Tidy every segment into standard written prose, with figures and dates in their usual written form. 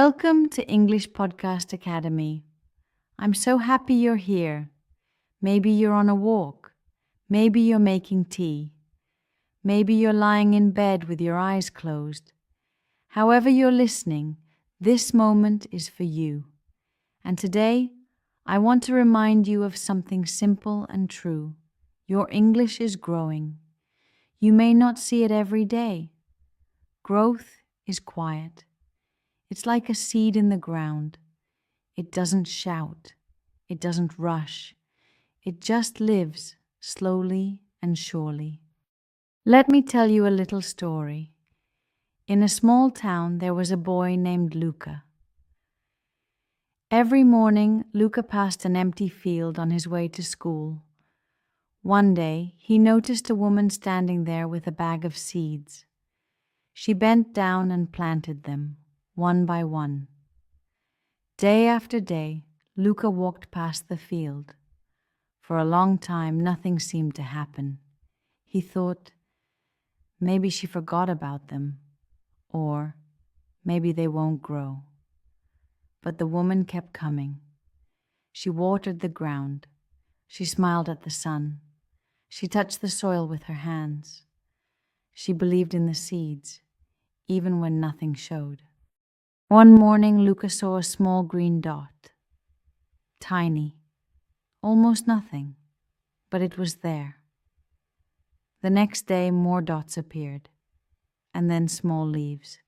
Welcome to English Podcast Academy. I'm so happy you're here. Maybe you're on a walk. Maybe you're making tea. Maybe you're lying in bed with your eyes closed. However you're listening, this moment is for you. And today, I want to remind you of something simple and true. Your English is growing. You may not see it every day. Growth is quiet. It's like a seed in the ground. It doesn't shout. It doesn't rush. It just lives slowly and surely. Let me tell you a little story. In a small town, there was a boy named Luca. Every morning, Luca passed an empty field on his way to school. One day, he noticed a woman standing there with a bag of seeds. She bent down and planted them, one by one. Day after day, Luca walked past the field. For a long time, nothing seemed to happen. He thought, maybe she forgot about them, or maybe they won't grow. But the woman kept coming. She watered the ground. She smiled at the sun. She touched the soil with her hands. She believed in the seeds, even when nothing showed. One morning, Luca saw a small green dot. Tiny, almost nothing, but it was there. The next day, more dots appeared, and then small leaves,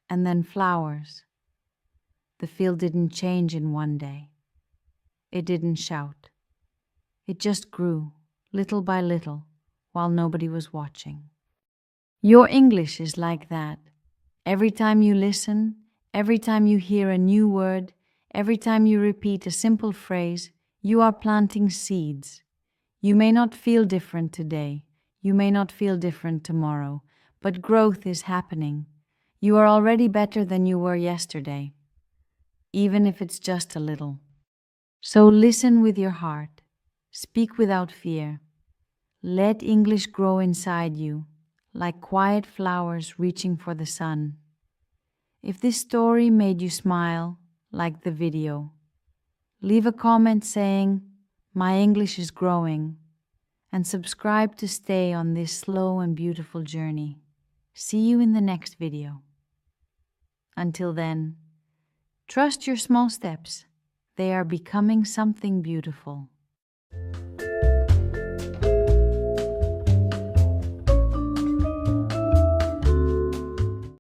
and then flowers. The field didn't change in one day. It didn't shout. It just grew, little by little, while nobody was watching. Your English is like that. Every time you listen, every time you hear a new word, every time you repeat a simple phrase, you are planting seeds. You may not feel different today. You may not feel different tomorrow, but growth is happening. You are already better than you were yesterday, even if it's just a little. So listen with your heart. Speak without fear. Let English grow inside you, like quiet flowers reaching for the sun. If this story made you smile, like the video, leave a comment saying, "My English is growing," and subscribe to stay on this slow and beautiful journey. See you in the next video. Until then, trust your small steps. They are becoming something beautiful.